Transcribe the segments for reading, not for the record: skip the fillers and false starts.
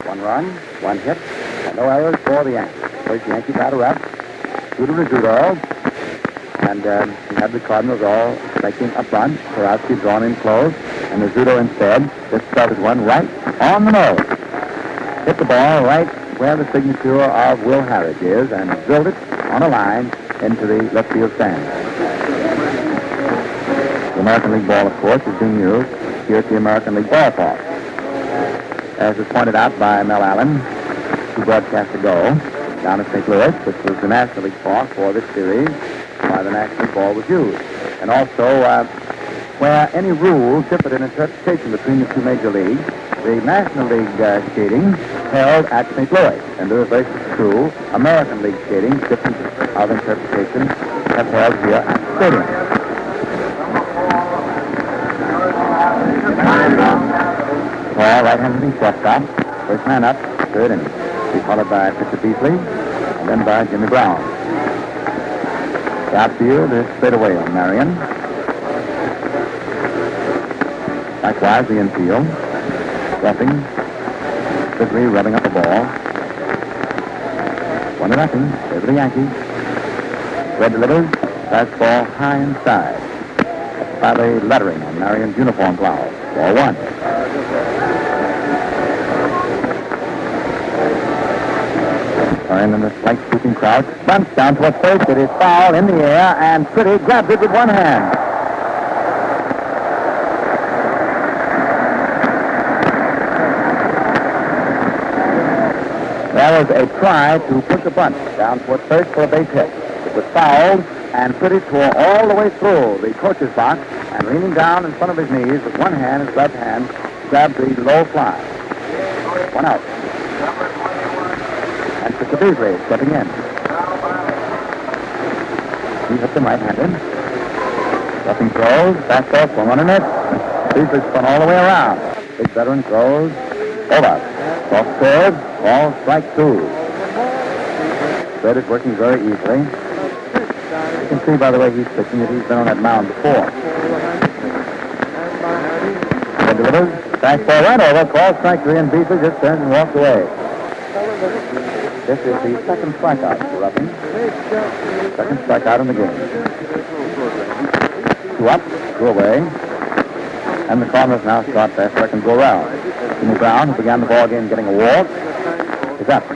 One run, one hit, and no errors for the Yankees. First Yankee batter up, 2-0, and he had the Cardinals all expecting a bunch. Karowski drawn in close, and Rizzuto instead just started one right on the nose. Hit the ball right where the signature of Will Harridge is, and drilled it on a line into the left field stand. The American League ball, of course, is being used here at the American League ballpark. As was pointed out by Mel Allen 2 broadcasts ago, down at St. Louis, which was the National League park for this series, why the National League ball was used. And also, where any rules differed in interpretation between the two major leagues, the National League skating held at St. Louis. And the reverse is true. American League skating, different of interpretation, have held here at the stadium. Ball right-handed shortstop. First man up, third inning. He's followed by Pitcher Beasley, and then by Jimmy Brown. The outfield is straight away on Marion. Likewise, the infield. Roughing, quickly rubbing up the ball. 1-0, favor the Yankees. Red delivers, fastball high inside. By the lettering on Marion's uniform blouse. Ball 1. And the slight swooping crowd bunts down towards first. It is foul in the air, and Pretty grabs it with one hand. There was a try to push a bunt down towards first for a base hit. It was fouled, and Pretty tore all the way through the coach's box, and leaning down in front of his knees with one hand, his left hand, grabbed the low fly. 1 out. And Pitcher Beasley stepping in. He hit them right-handed. Roughing throws, fastball swung on a net. Beasley spun all the way around. Big veteran throws over. Soft curve, ball strike 2. Fred is working very easily. You can see by the way he's pitching that he's been on that mound before. Fred delivers, fastball right over, call strike 3, and Beasley just turns and walks away. This is the second strikeout for Ruffin. Second strikeout in the game. 2 up, 2 away. And the Cardinals now start their second go-round. Jimmy Brown, who began the ball game getting a walk, is up.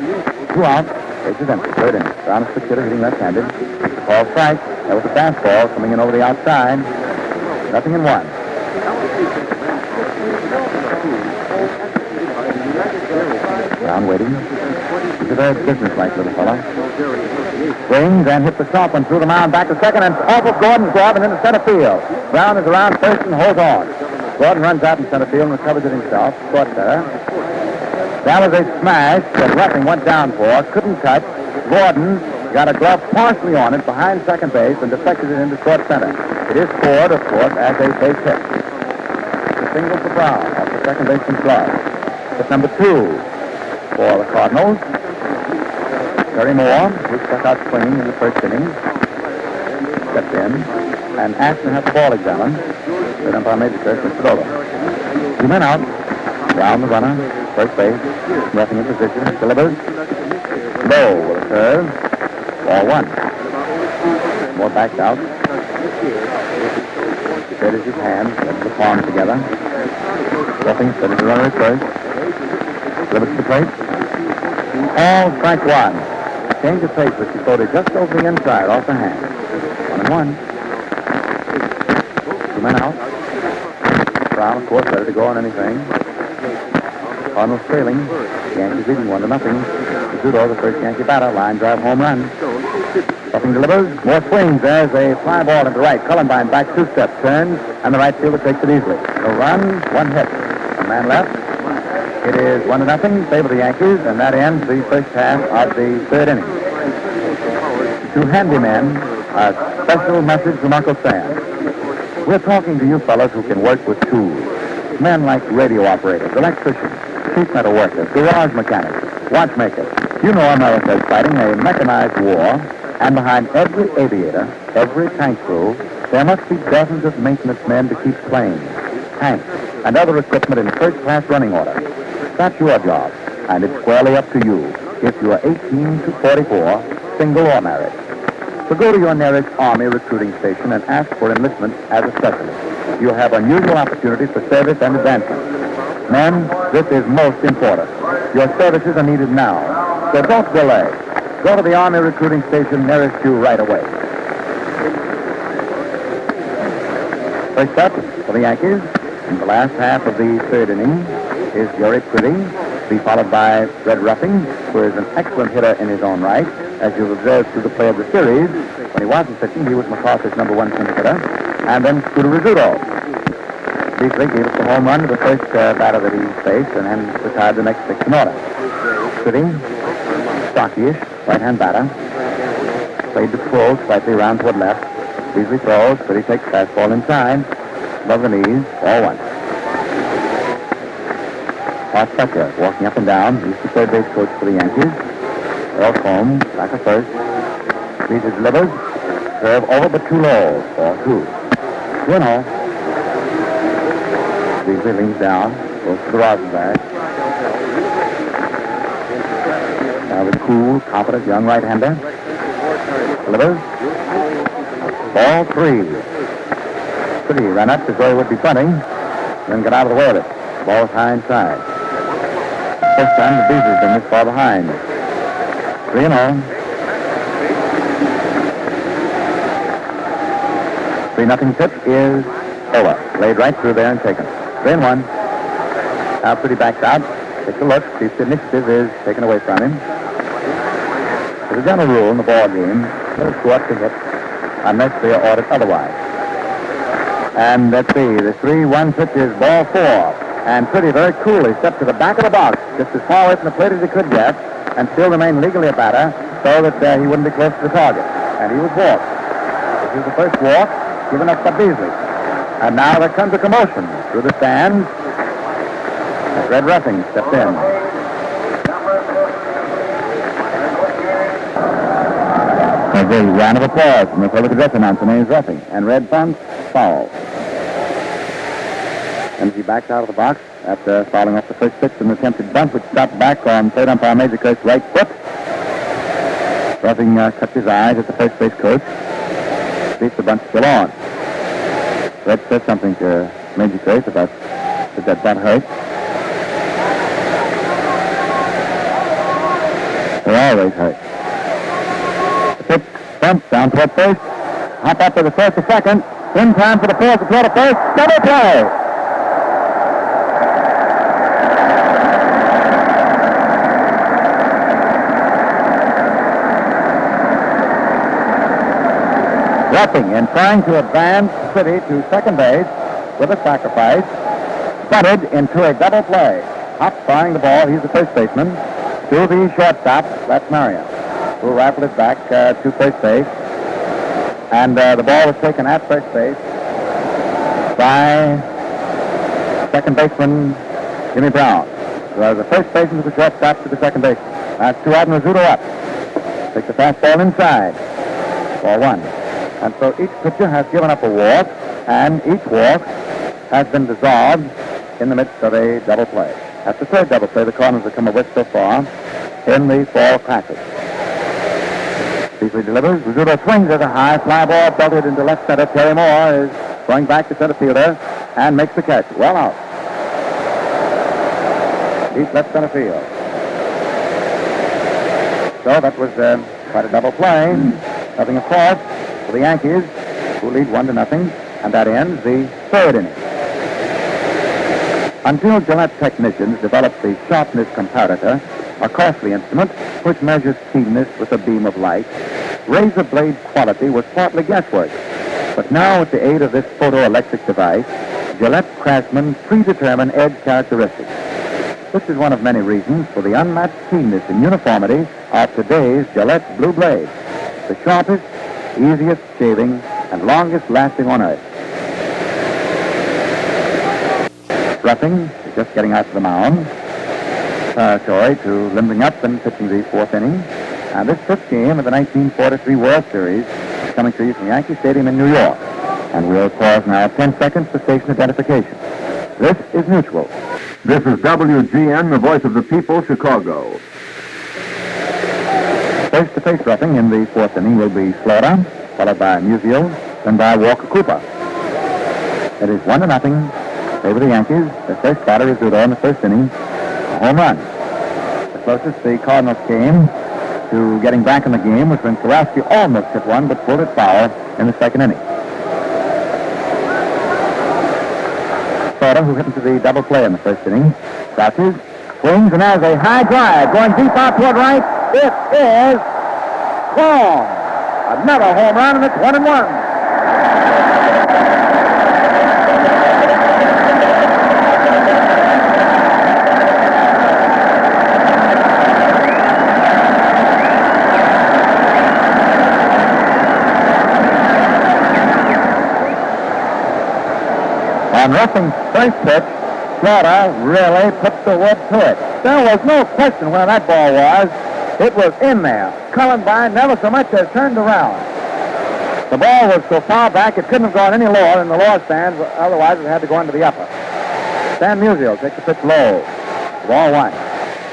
2 out, base is empty, third inning. Brown is quick hitter hitting left-handed. The call strike. That was a fastball coming in over the outside. 0-1. Brown waiting. He's a very businesslike little fellow. Swings and hits the sharp one through the mound back to second and off of Gordon's glove and into center field. Brown is around first and holds on. Gordon runs out in center field and recovers it himself. Short center. That was a smash that Ruffing went down for. Couldn't touch. Gordon got a glove partially on it behind second base and deflected it into short center. It is scored, of course, as a base hit. It's a single for Brown off the second baseman's glove. Hit number 2 for the Cardinals. Terry Moore, who struck out swinging in the first inning, stepped in and asked to have the ball examined. Third umpire made the search and stood over. 2 men out. Brown, the runner, first base, Ruffing in position, delivers. Low with a curve. Ball 1. Moore backed out. He steadies his hands, lets the palms together. Ruffing steadies the runner at first. Delivers to the plate. All strike 1. Change of pace with Dakota just over the inside, off the hand. 1-1. 2 men out. Brown, of course, ready to go on anything. Cardinals trailing. Yankees leading 1-0. Rizzuto, the first Yankee batter, line drive home run. Ruffing delivers. More swings. There's a fly ball into right. Cullenbine back 2 steps, turns, and the right fielder takes it easily. No run, 1 hit. A man left. It is 1-0, favor the Yankees, and that ends the first half of the third inning. To handymen, a special message from Uncle Sam. We're talking to you fellows who can work with tools. Men like radio operators, electricians, sheet metal workers, garage mechanics, watchmakers. You know America is fighting a mechanized war, and behind every aviator, every tank crew, there must be dozens of maintenance men to keep planes, tanks, and other equipment in first-class running order. That's your job. and it's squarely up to you if you are 18 to 44, single or married. So go to your nearest Army recruiting station and ask for enlistment as a specialist. You'll have unusual opportunities for service and advancement. Men, this is most important. Your services are needed now, so don't delay. Go to the Army recruiting station nearest you right away. First up for the Yankees, in the last half of the third inning, is Jory Pretty, to be followed by Red Ruffing, who is an excellent hitter in his own right. As you've observed through the play of the series, when he wasn't pitching, he was McCarthy's number one pinch hitter. And then Scooter Rizzuto. Beasley gave us the home run to the first batter that he faced, and then retired the next 6 in order. Pretty, stocky-ish, right-hand batter. Played to full, slightly round toward left. Beasley throws, Pretty takes fastball inside, above the knees, ball 1. Art Fletcher walking up and down. He's the third base coach for the Yankees. Earl Combs, back at first. Beasley delivers. Curve over but too low. Ball 2. 2-0. Beasley leans down. Goes to the Rosenberg. Now the cool, confident young right-hander. Delivers. Ball 3. Pretty ran up as though he would be bunting. Then got out of the way of it. Ball is high inside. First time the Beasley's been this far behind. 3-0. 3-0 pitch is over. Laid right through there and taken. 3-1. Now Pretty backs out. Takes a look. Sees the initiative is taken away from him. There's a general rule in the ball game. Let us go up to hit unless they are ordered otherwise. And let's see. The 3-1 pitch is ball 4. And Pretty very coolly stepped to the back of the box, just as far away from the plate as he could get, and still remain legally a batter, so that he wouldn't be close to the target. And he was walked. This is the first walk given up by Beasley. And now there comes a commotion through the stands as Red Ruffing stepped in. There's a round of applause from the public address announcer named Ruffing, and Red bunts foul. And he backs out of the box after fouling off the first pitch of an attempted bunt, which stopped back on plate umpire Major Kurt's right foot. Ruffing cuts his eyes at the first base coach. Sees the bunt still on. Red says something to Major Kurt about that bunt hurt. They always hurt. The pitch bumps down toward first. Hop up to the first to second. In time for the fourth to throw to first. Double play. Ruffing, in trying to advance City to second base with a sacrifice, bunted into a double play. Hop firing the ball. He's the first baseman. To the shortstop, that's Marion, who rifled it back to first base. And the ball was taken at first base by second baseman Jimmy Brown. So the first baseman to the shortstop to the second baseman. That's 2 out and Rizzuto up. Takes the fastball inside. Ball 1. And so each pitcher has given up a walk, and each walk has been dissolved in the midst of a double play. That's the third double play the Cardinals have come up with so far in the fall Classic. Beasley delivers. Rizzuto swings at a high fly ball, belted into left center. Terry Moore is going back to center fielder and makes the catch. Well out. Deep left center field. So that was quite a double play. Nothing of course for the Yankees, who lead 1-0, and that ends the third inning. Until Gillette technicians developed the sharpness comparator, a costly instrument which measures keenness with a beam of light, razor blade quality was partly guesswork. But now, with the aid of this photoelectric device, Gillette craftsmen predetermine edge characteristics. This is one of many reasons for the unmatched keenness and uniformity of today's Gillette Blue Blade, the sharpest, easiest shaving, and longest lasting on earth. Ruffing is just getting out to the mound. Preparatory to limbering up and pitching the fourth inning. And this fifth game of the 1943 World Series is coming to you from Yankee Stadium in New York. And we'll pause now 10 seconds for station identification. This is Mutual. This is WGN, the voice of the people, Chicago. Face-to-face roughing in the fourth inning will be Slaughter, followed by Musial, then by Walker Cooper. It is 1-0. Favor the Yankees. The first batter is Rizzuto in the first inning. A home run. The closest the Cardinals came to getting back in the game was when Kowalski almost hit one, but pulled it foul in the second inning. Slaughter, who hit into the double play in the first inning, crouches, swings, and has a high drive going deep out toward right. It is gone. Another home run, and it's 1-1. On Ruffing's first pitch, Slaughter really put the wood to it. There was no question where that ball was. It was in there. Columbine never so much as turned around. The ball was so far back it couldn't have gone any lower in the lower stands, otherwise it had to go into the upper. Stan Musial takes the pitch low. Ball one.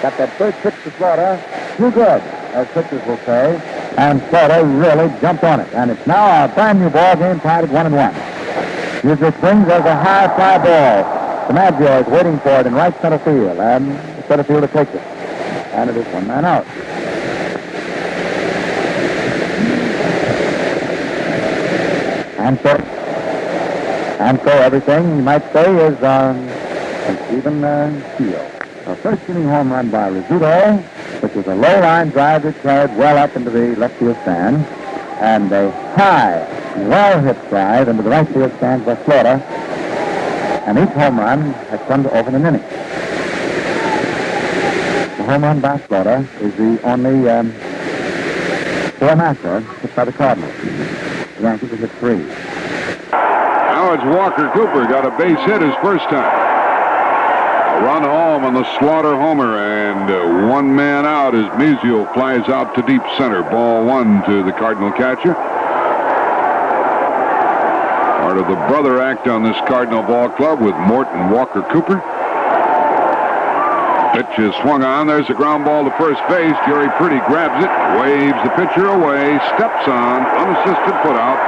Got that first pitch to Slaughter. Too good, as pitchers will say. And Slaughter really jumped on it. And it's now a brand new ball game tied at 1-1. Musial swings as a high fly ball. DiMaggio is waiting for it in right center field, and the center fielder takes it. And it is one man out. And so everything, you might say, is even keel. A first inning home run by Rizzuto, which was a low line drive that carried well up into the left field stand, and a high, well-hit drive into the right field stand by Slaughter. And each home run has come to open an inning. The home run by Slaughter is the only four-masser hit by the Cardinals. The Yankees have hit 3. Now it's Walker Cooper, got a base hit his first time. A run home on the Slaughter homer, and one man out as Musial flies out to deep center. Ball one to the Cardinal catcher. Part of the brother act on this Cardinal ball club with Mort and Walker Cooper. Pitch is swung on. There's a ground ball to first base. Jerry Purdy grabs it, waves the pitcher away, steps on, unassisted put out.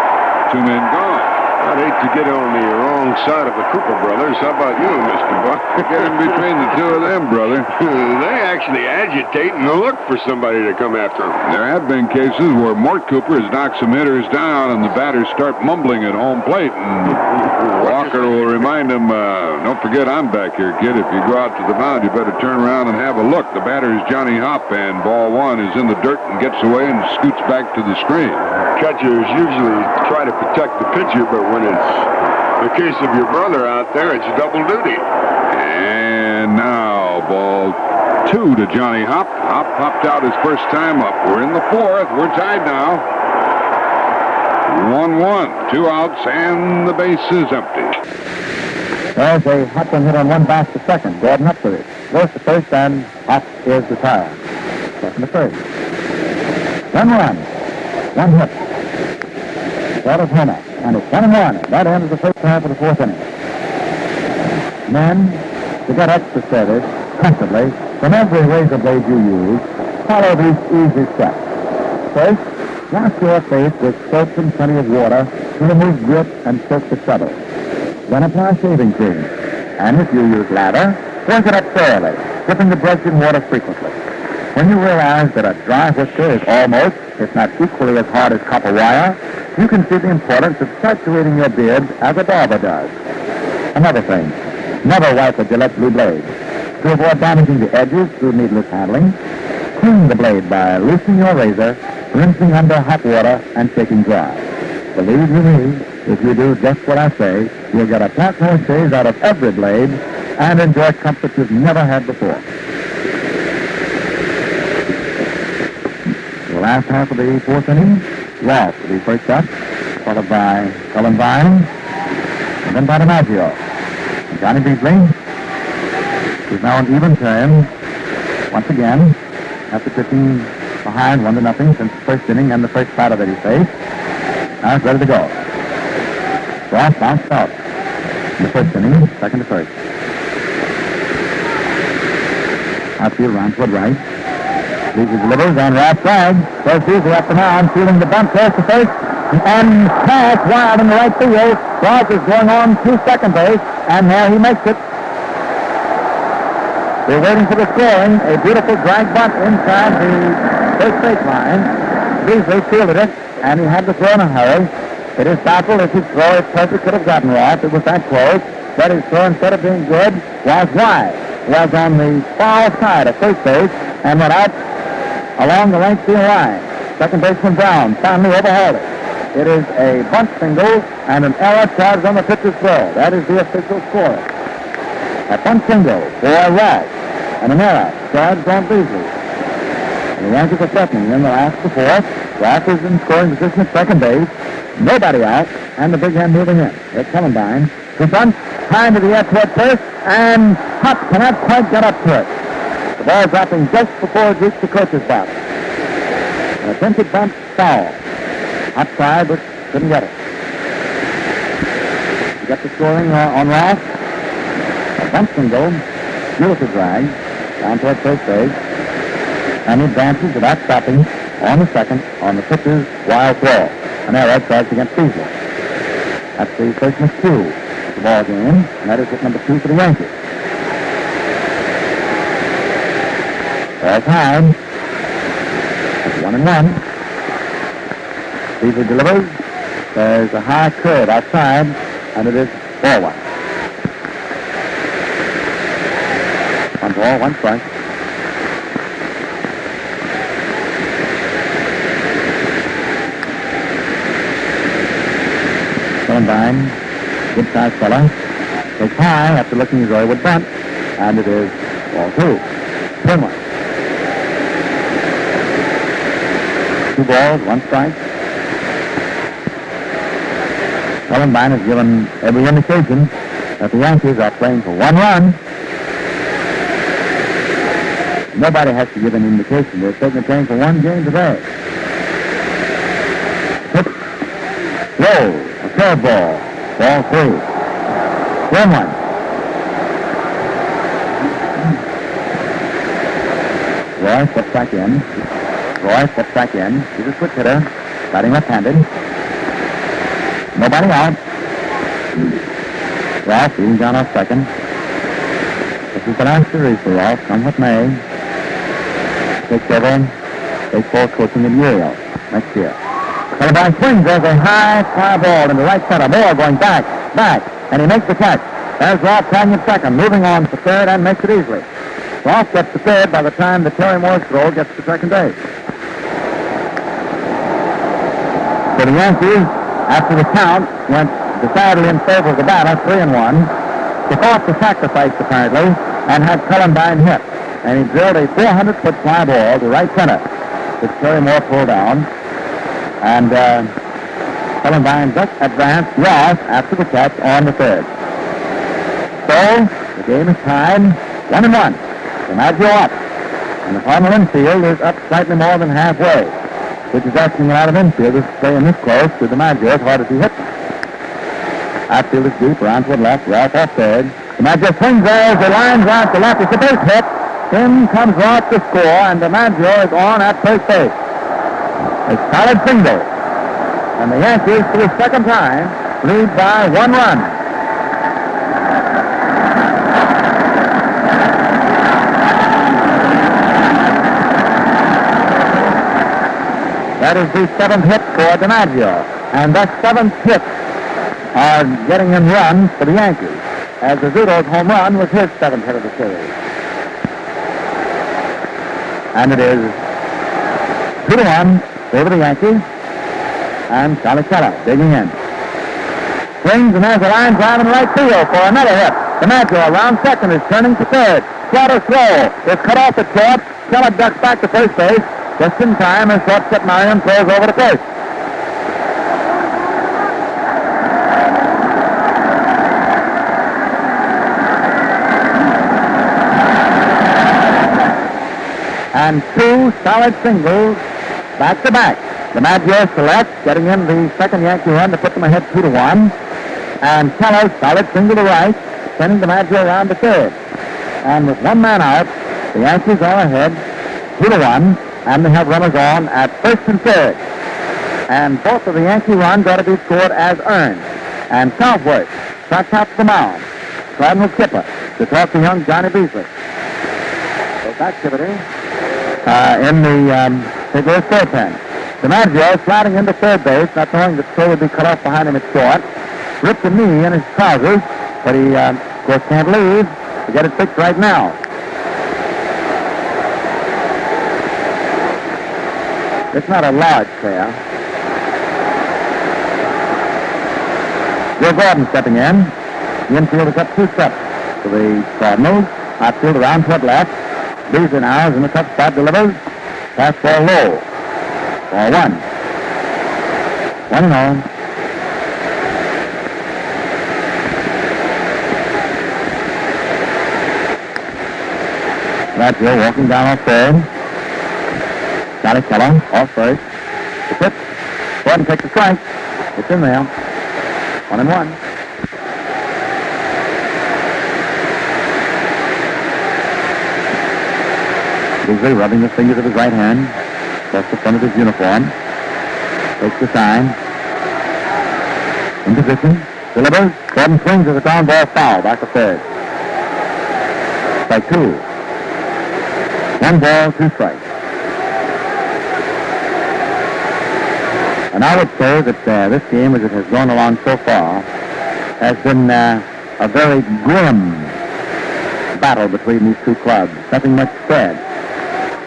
2 men gone. I'd hate to get on the wrong side of the Cooper brothers. How about you, Mr. Buck? Get in between the two of them, brother. They actually agitate and look for somebody to come after them. There have been cases where Mort Cooper has knocked some hitters down and the batters start mumbling at home plate, and Walker will remind them, don't forget I'm back here, kid. If you go out to the mound, you better turn around and have a look. The batter is Johnny Hop, and ball one is in the dirt and gets away and scoots back to the screen. Catchers usually try to protect the pitcher, but when it's the case of your brother out there, it's double duty. And now ball 2 to Johnny Hop. Hop popped out his first time up. We're in the 4th. We're tied now. 1-1. 2 outs, and the base is empty. There's a hot one hit on one back to second. Gordon up with it. Goes to first, and Hop is retired. Second to first. 1 run. 1 hit. Slaughter's homer. And it's 1-1. That ends the first half of the 4th inning. Men, to get extra service comfortably from every razor blade you use, follow these easy steps. First, wash your face with soap and plenty of water to remove grit and soak the stubble. Then apply shaving cream. And if you use lather, wash it up thoroughly, dipping the brush in water frequently. When you realize that a dry whisker is almost, if not equally as hard as copper wire, you can see the importance of saturating your beard as a barber does. Another thing, never wipe a Gillette blue blade. To avoid damaging the edges through needless handling, clean the blade by loosening your razor, rinsing under hot water, and shaking dry. Believe you me, if you do just what I say, you'll get a pack more shades out of every blade and enjoy comfort you've never had before. The last half of the 4th inning, Ross will be first up, followed by Columbine, and then by DiMaggio. And Johnny Beasley is now on even terms once again after pitching behind 1-0 since the first inning and the first batter that he faced. Now it's ready to go. Ross bounced out in the first inning, second to first. Outfield round toward right. Beasley delivers on right side. Goes Beasley up the mound, feeling the bunt close to first. And pass wild in the right field. Ross is going on to second base, and there he makes it. We're waiting for the scoring. A beautiful drag bunt inside the first base line. Beasley fielded it, and he had to throw in a hurry. It is doubtful if his throw at first could have gotten Ross. It was that close. But his throw, instead of being good, was wide. Was on the far side of first base and went out along the right field line. Second baseman Brown finally overhauled it. It is a bunt single and an error charged on the pitcher's throw. That is the official score. A bunt single for Ross and an error charged on Beasley. And the Yankees are threatening in the last to fourth. Ross is in scoring position at second base. Nobody out, and the big hand moving in. It's Columbine. To bunt, time to the air toward first, and Hop cannot quite get up to it. The ball dropping just before it reached the coach's box. An attempted bunt foul. Hop tried, but couldn't get it. You got the scoring on Ross. A bunt single, beautiful drag, down toward first base, and he advances without stopping on the second on the pitcher's wild throw. An error charged against Beasley. That's the first miscue of the ball game, and that is hit number 2 for the Yankees. There's Hyde. It's 1-1. Beasley delivers. There's a high curve outside, and it is ball 1. 1 ball, 1 strike. Columbine, good-sized fella, takes high after looking as though he would bunt, and it is ball 2. 2-1. 2 balls, 1 strike. Columbine has given every indication that the Yankees are playing for 1 run. Nobody has to give an indication. They're certainly playing for 1 game today. Hit. Roll. A curveball. Ball 3. 1-1. Roy steps back in. He's a switch hitter. Batting left-handed. Nobody out. Ross beating down off second. This is the last series for Ross. Come what may. Takes over baseball coaching at Yale next year. Columbine swings. There's a high fly ball into right center. Moore going back, and he makes the catch. There's Ross tying at second, moving on to third, and makes it easily. Ross gets to third by the time the Terry Morse throw gets to second base. So the Yankees, after the count, went decidedly in favor of the batter, 3-1. Took off the sacrifice, apparently, and had Columbine hit. And he drilled a 400-foot fly ball to right center, which Terry Moore pulled down. And Columbine just advanced Ross after the catch on the third. So the game is tied 1-1. DiMaggio up. And the Cardinal infield is up slightly more than halfway, which is asking a lot of infielders to stay in this close to DiMaggio as hard as he hits. Outfield is deep, around toward left, Ralph off third. DiMaggio swings as the line's out to left. It's a base hit. In comes Ross to score, and DiMaggio is on at first base. A solid single. And the Yankees, for the second time, lead by 1 run. That is the 7th hit for DiMaggio. And that 7th hit are getting him runs for the Yankees, as Rizzuto's home run was his 7th hit of the series. And it is 2-1 over the Yankees. And Salicella digging in. Swings, and there's a line drive in right field for another hit. DiMaggio around second is turning to third. Slaughter throw is cut off at short. Kellogg ducks back to first base. Just in time as shortstop Marion throws over to first. And 2 solid singles back-to-back. DiMaggio selects, getting in the second Yankee run to put them ahead 2-1. And Kellogg solid single to right, sending DiMaggio around to third. And with 1 man out, The Yankees are ahead 2-1, and they have runners on at first and third. And both of the Yankee runs ought to be scored as earned. And Southworth tracks out to the mound. Cardinal skipper to talk to young Johnny Beasley. So activity in the St. Louis bullpen. DiMaggio sliding into third base, not knowing that throw would be cut off behind him at short. Ripped a knee in his trousers, but he, of course, can't leave to get it fixed right now. It's not a large tear. Joe Gordon stepping in. The infield is up 2 steps to the Cardinals. Outfield around toward left. Beasley now is in the tough spot, delivers. Fastball low. Ball 1. 1-0. Maggio walking down off third. Charlie Keller off first. The pitch. Gordon takes a strike. It's in there. 1-1. Beasley rubbing the fingers of his right hand across the front of his uniform. Takes the sign. In position. Delivers. Gordon swings as a ground ball foul. Back to third. Strike 2. 1 ball, 2 strikes. And I would say that this game, as it has gone along so far, has been a very grim battle between these two clubs. Nothing much said.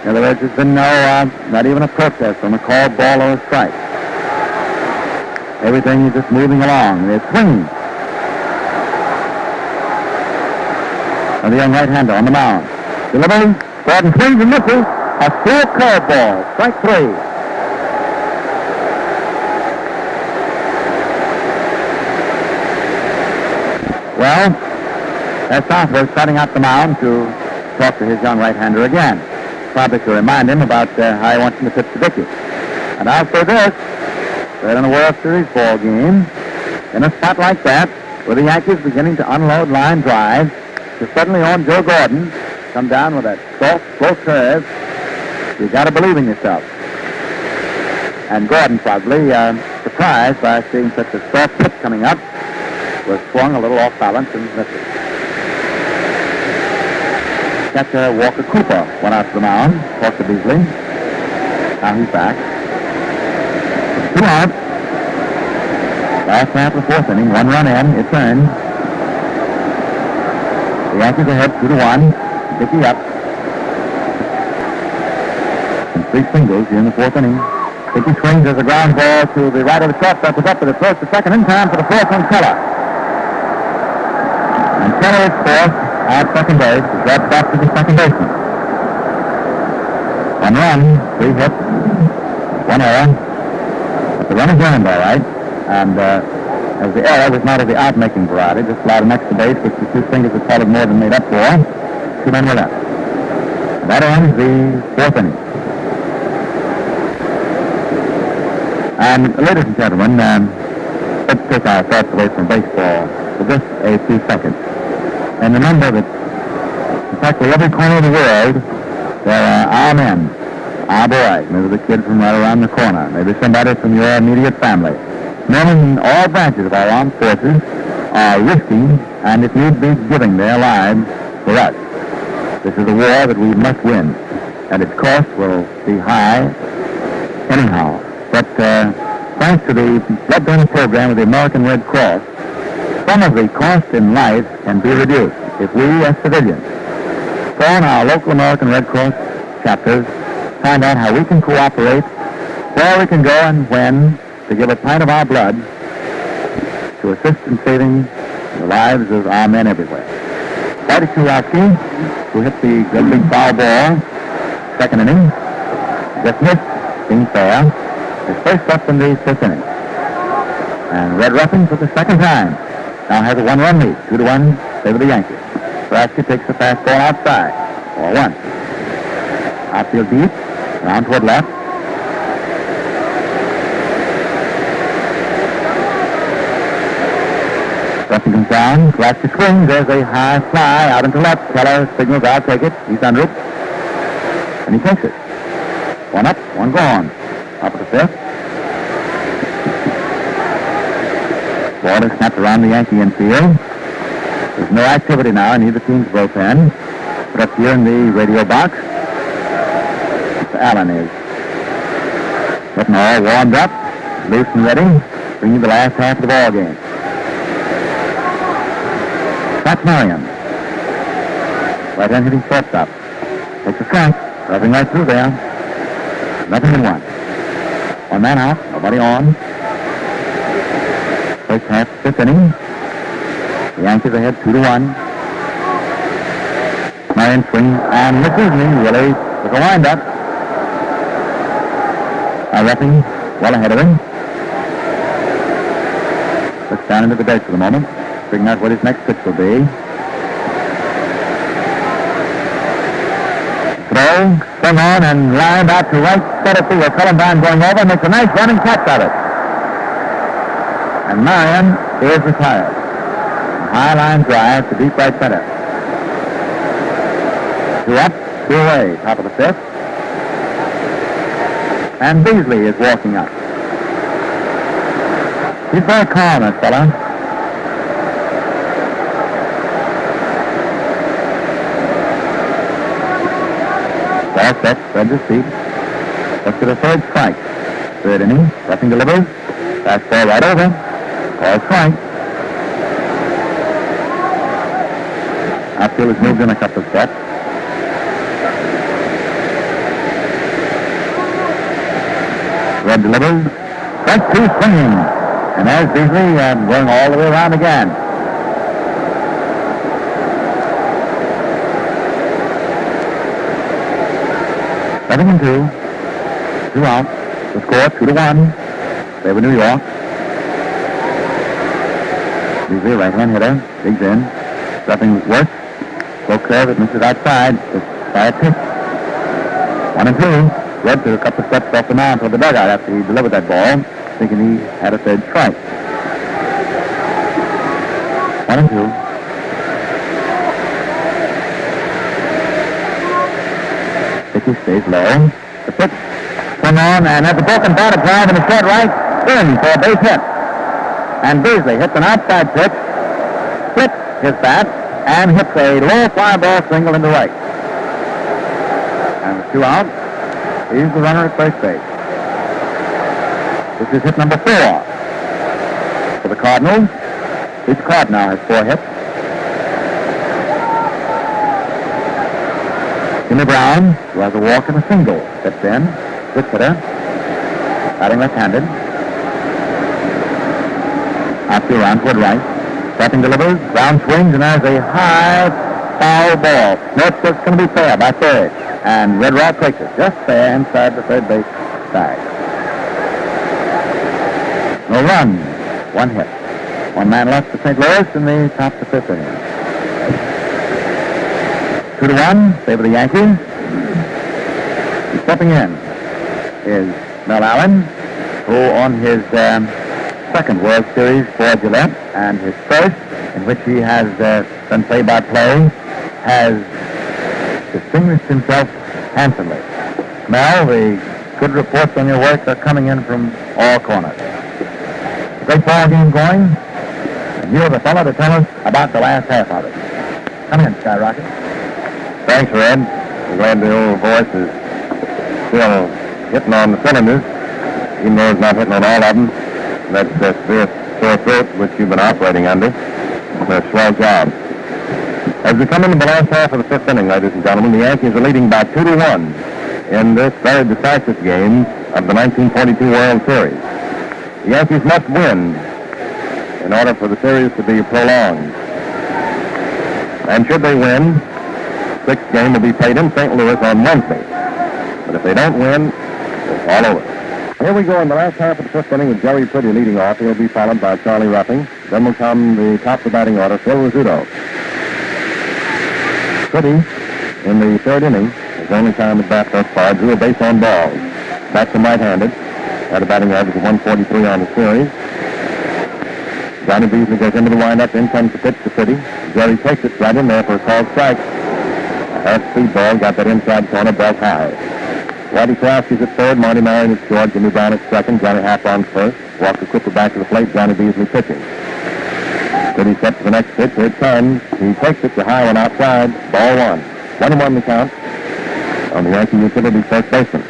In other words, there's been not even a protest on the called ball or a strike. Everything is just moving along. They're swinging. And the young right-hander on the mound. Delivering. Gordon swings and misses. A full curveball. Strike 3. Well, that's Southworth starting out the mound to talk to his young right-hander again. Probably to remind him about how he wants him to pitch to Dickey. And I'll say this, they're in a World Series ball game, in a spot like that, with the Yankees beginning to unload line drives, to suddenly on Joe Gordon, come down with that soft, slow curve. You got to believe in yourself. And Gordon probably surprised by seeing such a soft pitch coming up, was swung a little off balance and missed it. Catcher Walker Cooper went out to the mound, talked to Beasley. Now he's back. 2 out. Last half of the 4th inning, 1 run in, it's earned. The Yankees ahead 2-1. Dickey up. And 3 singles here in the 4th inning. Dickey swings as a ground ball to the right of the shortstop, was up to the first to second in time for the 4th on Keller. And Keller is 4th at second base, is dropped back to the second baseman. 1 run, 3 hits, 1 error. But the run is earned, all right. And as the error was not of the out-making variety, just allowed an extra base, which the 2 singles had probably more than made up for. 2 men were left. And that ends the 4th inning. And ladies and gentlemen, let's take our thoughts away from baseball for just a few seconds. And remember that in practically every corner of the world, there are our men, our boys, maybe the kid from right around the corner, maybe somebody from your immediate family. Men in all branches of our armed forces are risking, and if need be, giving their lives for us. This is a war that we must win, and its cost will be high anyhow. But thanks to the blood donor program of the American Red Cross, some of the cost in life can be reduced if we, as civilians, phone our local American Red Cross chapters, find out how we can cooperate, where we can go and when to give a pint of our blood to assist in saving the lives of our men everywhere. Whitey Kulowski, who hit the great big foul ball, second inning, just missed, being fair, is first up in the 5th inning. And Red Ruffin for the second time now has a 1-run lead, 2-1 favor the Yankees. Kulowski takes the fastball outside, ball 1. Outfield deep, round toward left. Ruffin comes down, Kulowski swings, there's a high fly out into left. Keller signals, I'll take it, he's under it. And he takes it. One up, one gone. Top of the fifth. Ball is snapped around the Yankee infield. There's no activity now in either team's bullpen. But up here in the radio box, Mr. Allen is. Getting all warmed up, loose and ready, bringing the last half of the ball game. That's Marion. Right hand hitting shortstop. Takes a strike. Driving right through there. Nothing in one. One man out. Nobody on. First half, fifth inning. The Yankees ahead 2-1. Marion swings and misses, and he really with a windup. Ruffing well ahead of him. Looks down into the dirt for the moment, figuring out what his next pitch will be. Throw, swung on, and lined out to right center field. Cullenbine going over, makes a nice running catch of it. And Marion is retired. A high line drive to deep right center. 2 up, 2 away, top of the fifth. And Beasley is walking up. He's very calm, that fella. Ball set, spreads his feet. Looks at a third strike. Third inning, Ruffing delivers. Fastball right over. Call strike. Outfield has moved in a couple of steps. Red delivers. Strike 2 swinging. And there's Beasley going all the way around again. Seven and 2. 2 out. The score 2-1. Favor New York. Beasley, right-hand hitter. Digs in. Ruffing works. Slow curve. It misses outside. It's by a pitch. 1 and 2. Red took a couple of steps off the mound toward the dugout after he delivered that ball, thinking he had a third strike. 1 and 2. Pitch stays low. The pitch swung on, and has a broken bat, a drive in the short right, in for a base hit. And Beasley hits an outside pitch, flips his bat, and hits a low fly ball single into right. And with 2 out, he's the runner at first base. This is hit number 4 for the Cardinals. Each Card now has 4 hits. Jimmy Brown, who has a walk and a single, steps in. Switch hitter, batting left-handed. Outfield round toward right. Ruffing delivers. Brown swings, and there's a high foul ball. No, it's going to be fair by third. And Red Rock takes it just there inside the third base bag. No run. 1 hit. 1 man left for St. Louis in the top of the 5th inning. 2-1, favor the Yankees. Stepping in is Mel Allen, who on his second World Series for Gillette and his first, in which he has done play-by-play, has distinguished himself handsomely. Mel, the good reports on your work are coming in from all corners. Great ball game going, and you're the fellow to tell us about the last half of it. Come in, Skyrocket. Thanks, Red. I'm glad the old voice is still hitting on the cylinders, even though it's not hitting on all of them. That's the severe sore throat which you've been operating under. It's a swell job. As we come into the last half of the 5th inning, ladies and gentlemen, the Yankees are leading by 2-1 in this very decisive game of the 1942 World Series. The Yankees must win in order for the series to be prolonged. And should they win, the 6th game will be played in St. Louis on Wednesday. But if they don't win, it's all over. Here we go in the last half of the 5th inning with Jerry Pretty leading off. He'll be followed by Charlie Ruffing. Then will come the top of the batting order, Phil Rizzuto. Pretty, in the 3rd inning, his only time at bat thus far, drew a base on balls. Bats him right-handed. Had a batting average of 143 on the series. Johnny Beasley goes into the windup. In comes the pitch to Pretty. Jerry takes it right in there for a called strike. Half-speed ball, got that inside corner, belt high. Whitey Kowalski's at third, Marty Marion at short, Jimmy Brown at second, Johnny Hop on first. Walker Cooper back to the plate, Johnny Beasley pitching. Pretty set for the next pitch, here it comes. He takes it to high one outside, ball one. 1-1 the count on the Yankee utility first baseman.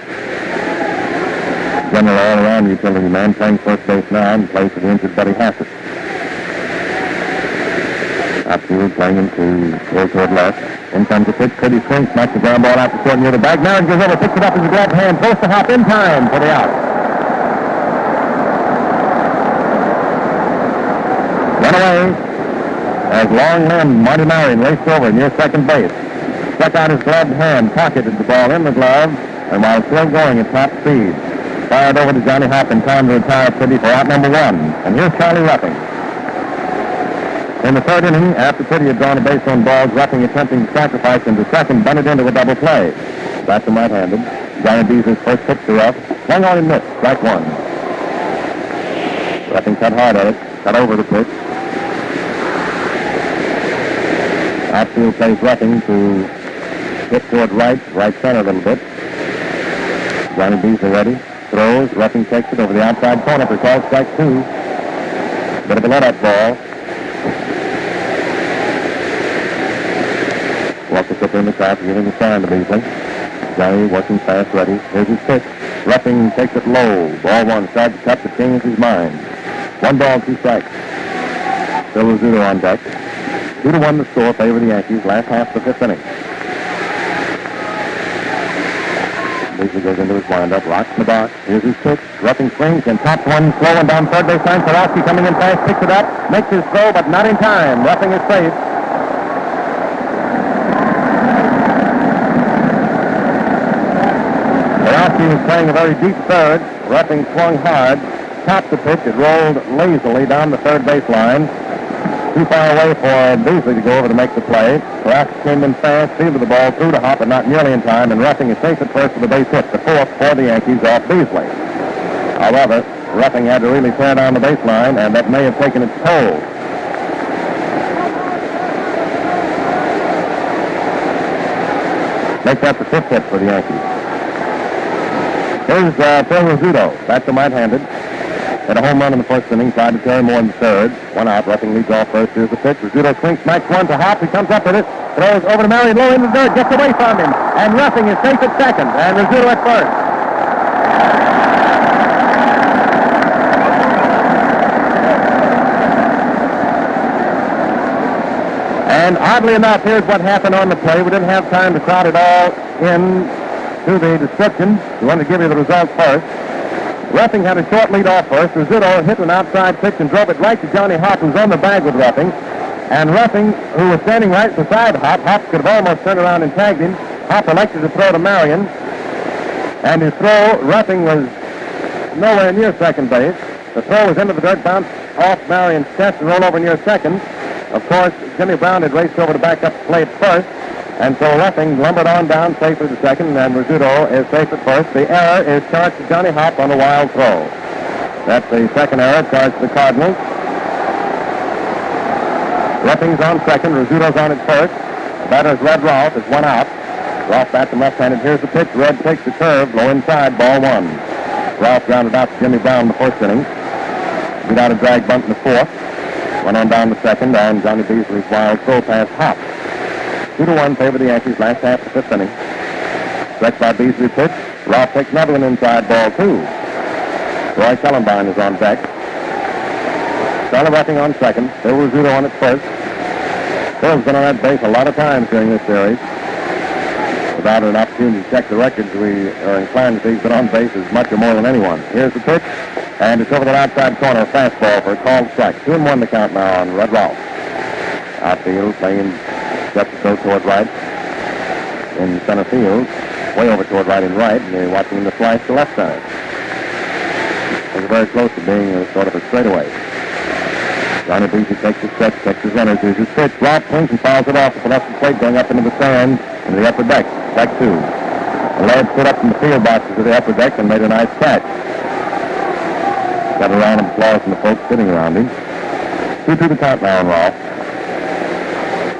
General all-around utility man playing first base now and plays for the injured Buddy Hassett. Outfield playing him to go toward left. In comes the pitch. Cody swings, smacks the ground ball out to short near the bag. Marion goes over, picks it up in the glove hand, throws the hop in time for the out. Run away as long-limbed Marty Marion raced over near second base. Stuck out his gloved hand, pocketed the ball in the glove, and while still going at top speed, fired over to Johnny Hop in time to retire Pretty for out number one. And here's Charlie Ruffing. In the third inning, after Pretty had drawn a base on balls, Ruffing attempting to sacrifice him to second, bunted into a double play. That's him right-handed. Johnny Beasley's first pitch to Ruff. Swung on and missed. Strike one. Ruffing cut hard at it. Cut over the pitch. Outfield plays Ruffing to hit toward right center a little bit. Johnny Beasley ready. Throws. Ruffing takes it over the outside corner for called strike two. Bit of a let-up ball. Walker Cooper in the crowd giving the sign to Beasley. Johnny working fast, ready. Here's his pitch. Ruffing takes it low. Ball one. Tried to cut, but changes his mind. 1 ball, 2 strikes. Still Rizzuto on deck. 2-1 the score, favor the Yankees. Last half of the fifth inning. Beasley goes into his windup, rocks in the box. Here's his pitch. Ruffing swings and tops one, slow and down third base line. Kowalski coming in fast, picks it up, makes his throw, but not in time. Ruffing is safe. Kowalski was playing a very deep third. Ruffing swung hard, topped the pitch. It rolled lazily down the third base line. Too far away for Beasley to go over to make the play. Kowalski came in fast, fielded the ball through to Hop, but not nearly in time, and Ruffing is safe at first with a base hit. The fourth for the Yankees off Beasley. However, Ruffing had to really tear down the baseline, and that may have taken its toll. Makes that the fifth hit for the Yankees. Here's Phil Rizzuto. That's the right-handed. Hit a home run in the first inning, tried to carry more in the third. 1 out, Ruffing leads off first. Here's the pitch. Rizzuto swings, smacks one to Hop. He comes up with it, throws over to Marion, low into the third, gets away from him. And Ruffing is safe at second, and Rizzuto at first. And oddly enough, here's what happened on the play. We didn't have time to crowd it all in to the description. We wanted to give you the result first. Ruffing had a short lead off first. Rizzuto hit an outside pitch and drove it right to Johnny Hop, who's on the bag with Ruffing. And Ruffing, who was standing right beside Hop, Hop could have almost turned around and tagged him. Hop elected to throw to Marion. And his throw, Ruffing was nowhere near second base. The throw was into the dirt, bounced off Marion's chest and rolled over near second. Of course, Jimmy Brown had raced over to back up the plate first. And so Ruffing lumbered on down safely to second, and Rizzuto is safe at first. The error is charged to Johnny Hop on a wild throw. That's the second error charged to the Cardinals. Ruffing's on second, Rizzuto's on at first. The batter's Red Rolfe is 1 out. Rolfe bats him left-handed. Here's the pitch. Red takes the curve, low inside, ball 1. Rolfe grounded out to Jimmy Brown in the first inning. Beat out a drag bunt in the fourth. Went on down to second, and Johnny Beasley's wild throw past Hop. 2-1 favor the Yankees last half of the fifth inning. Stretched by Beasley pitch. Rolfe takes another one inside, ball 2. Roy Kellenbine is on deck. Charlie Ruffing on second. Phil Rizzuto on at first. Phil's been on that base a lot of times during this series. Without an opportunity to check the records, we are inclined to say he's been on base as much or more than anyone. Here's the pitch, and it's over the outside corner, a fastball for a called strike. 2-1 the count now on Red Rolfe. Outfield playing steps to go toward right in center field, way over toward right and right, and you're watching the slice to left side. It's very close to being sort of a straightaway. Johnny Beasley takes his stretch, takes his runners, here's his pitch. Rolfe swings and fouls it off the left plate, going up into the stands, into the upper deck, strike 2. The lad stood up in the field boxes of the upper deck and made a nice catch. Got a round of applause from the folks sitting around him. 2-2 the count now on Rolfe.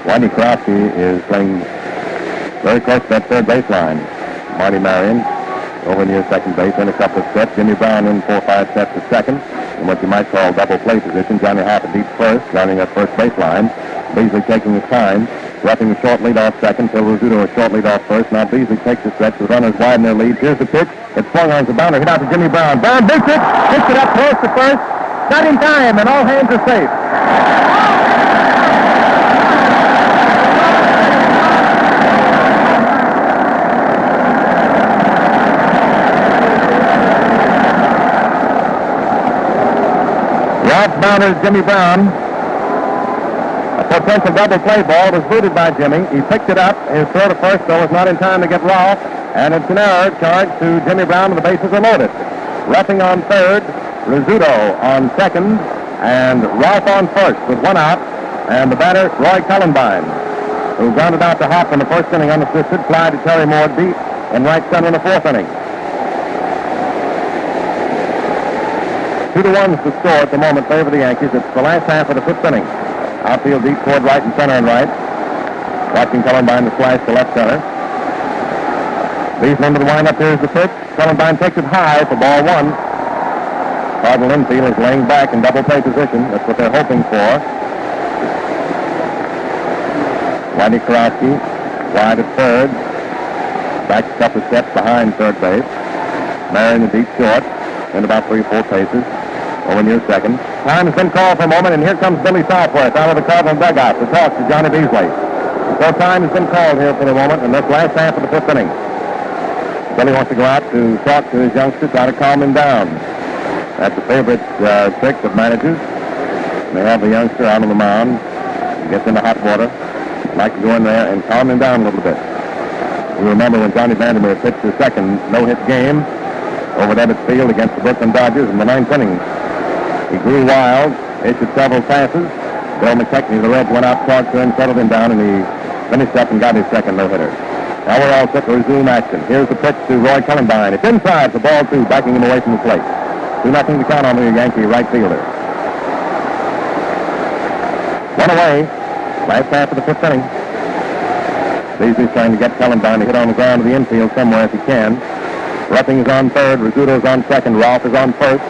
Whitey Kowalski is playing Very close to that third baseline. Marty Marion over near second base in a couple of steps. Jimmy Brown in 4-5 steps to second. In what you might call double play position. Johnny Hart at deep first, rounding that first baseline. Beasley taking his time. Roughing a short lead off second. Phil Rizzuto a short lead off first. Now Beasley takes the stretch. The runners widen their lead. Here's the pitch. It's swung on as a boundary. Hit out to Jimmy Brown. Brown beats it. Hits it up close to first. Not in time, and all hands are safe. Ralph Bounders Jimmy Brown. A potential double play ball was booted by Jimmy. He picked it up. His throw to first, though, was not in time to get Ralph. And it's an error charged to Jimmy Brown, and the bases are loaded. Roughing on third, Rizzuto on second, and Ralph on first with one out. And the batter, Roy Cullenbine, who grounded out to Hop in the first inning unassisted, fly to Terry Moore deep in right center in the fourth inning. 2-1 the score at the moment favor the Yankees. It's the last half of the fifth inning. Outfield deep toward right and center and right. Watching Cullenbine to slice to left center. Beasley into the windup. Here's the pitch. Cullenbine takes it high for ball one. Cardinal infield is laying back in double play position. That's what they're hoping for. Whitey Karofsky wide at third. Back a couple of steps behind third base. Marion the deep short. In about 3 or 4 paces. Over near second. Time has been called for a moment, and here comes Billy Southworth out of the Cardinal dugout to talk to Johnny Beasley. So time has been called here for the moment in this last half of the fifth inning. Billy wants to go out to talk to his youngster, try to calm him down. That's a favorite trick of managers. They have the youngster out on the mound. He gets into hot water. They like to go in there and calm him down a little bit. We remember when Johnny Vandermeer pitched his second no-hit game over at Ebbets Field against the Brooklyn Dodgers in the ninth inning. He grew wild, issued several passes. Bill McKechnie, the Reds, went out, talked to him, settled him down, and he finished up and got his second no-hitter. Now we're all set to resume action. Here's the pitch to Roy Cullenbine. It's inside for ball two, backing him away from the plate. 2-0 to count on the Yankee right fielder. One away, last half of the fifth inning. Beasley's trying to get Cullenbine to hit on the ground to the infield somewhere if he can. Ruffing is on third, Rizzuto's on second, Ralph is on first.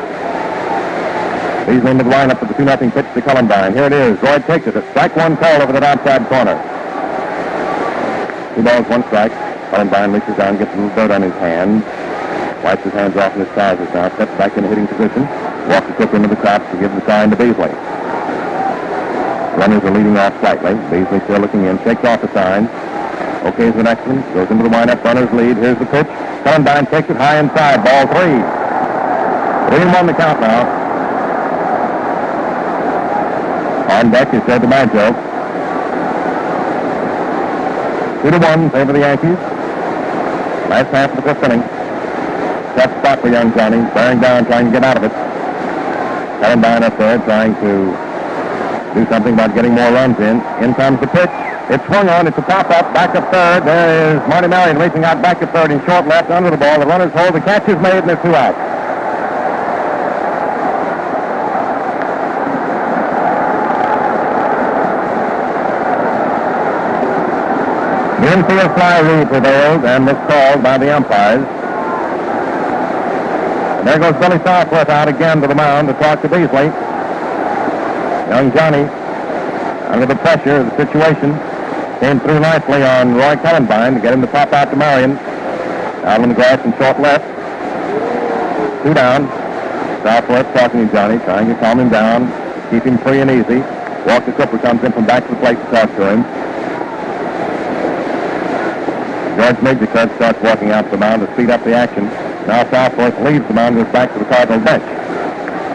Beasley into the lineup for the 2-0 pitch to Cullenbine. Here it is. Roy takes it. A strike one call over that outside corner. 2 balls, 1 strike. Cullenbine reaches down, gets a little dirt on his hand. Wipes his hands off in his trousers now. Steps back in the hitting position. Walks the quick into the crops to give the sign to Beasley. Runners are leading off slightly. Beasley still looking in. Shakes off the sign. Okay, is the next one. Goes into the windup. Runners lead. Here's the pitch. Cullenbine takes it high inside. Ball 3. 3-1 the count now. On deck is Joe DiMaggio. 2-1 favor the Yankees. Last half of the fifth inning. Tough spot for young Johnny. Bearing down, trying to get out of it. Cullenbine up there trying to do something about getting more runs in. In comes the pitch. It's swung on. It's a pop-up. Back up third. There is Marty Marion reaching out back to third in short left under the ball. The runners hold. The catch is made, and there's 2 outs. The infield fly rule prevailed and was called by the umpires. And there goes Billy Southworth out again to the mound to talk to Beasley. Young Johnny, under the pressure of the situation, came through nicely on Roy Cullenbine to get him to pop out to Marion. Out on the grass in short left. 2 down. Southworth talking to Johnny, trying to calm him down, keep him free and easy. Walker Cooper comes in from back to the plate to talk to him. George Major starts walking out to the mound to speed up the action. Now Southworth leaves the mound and goes back to the Cardinal bench.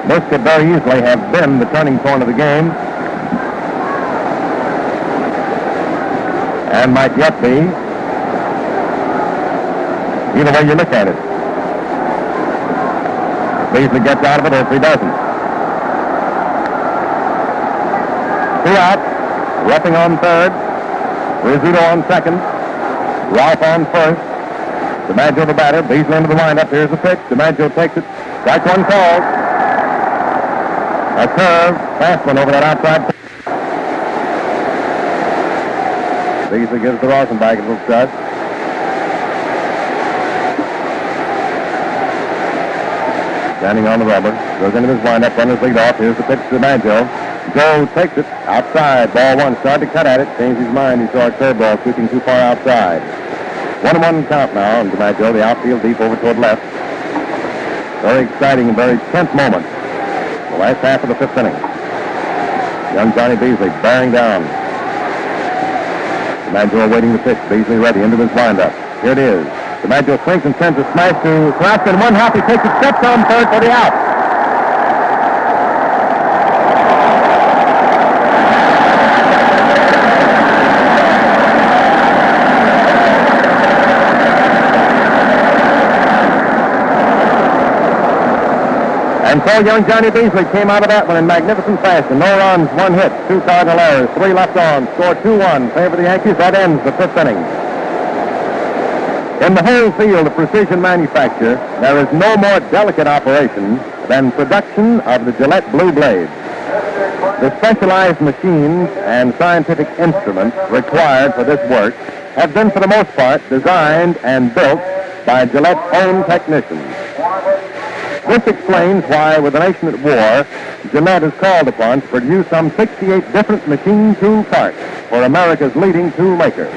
This could very easily have been the turning point of the game. And might yet be. Either way you look at it. Beasley gets out of it or if he doesn't. 2 outs. Ruffing on third. Rizzuto on second. Ralph on first. DiMaggio the batter. Beasley into the windup. Here's the pitch. DiMaggio takes it. Strike one called. A curve. Fast one over that outside. Beasley gives the Rosenbach a little shot. standing on the rubber. Goes into his windup, runners lead off. Here's the pitch to DiMaggio. Joe takes it outside. Ball one. Started to cut at it. Changed his mind. He saw a curveball sweeping too far outside. 1-1 count now. And DiMaggio, the outfield deep over toward left. Very exciting and very tense moment. The last half of the fifth inning. Young Johnny Beasley bearing down. DiMaggio awaiting the pitch. Beasley ready into his windup. Here it is. DiMaggio swings and sends a smash to Claxton. One hop. He takes it, steps on third for the out. And so young Johnny Beasley came out of that one in magnificent fashion. No runs, 1 hit, 2 Cardinal errors, 3 left on, score 2-1, favor the Yankees. That ends the fifth inning. In the whole field of precision manufacture, there is no more delicate operation than production of the Gillette Blue Blade. The specialized machines and scientific instruments required for this work have been, for the most part, designed and built by Gillette's own technicians. This explains why, with the nation at war, Gillette is called upon to produce some 68 different machine tool parts for America's leading tool makers.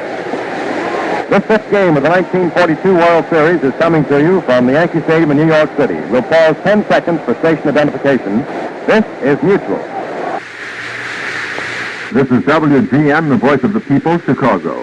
This fifth game of the 1942 World Series is coming to you from the Yankee Stadium in New York City. We'll pause 10 seconds for station identification. This is Mutual. This is WGN, the voice of the people, Chicago.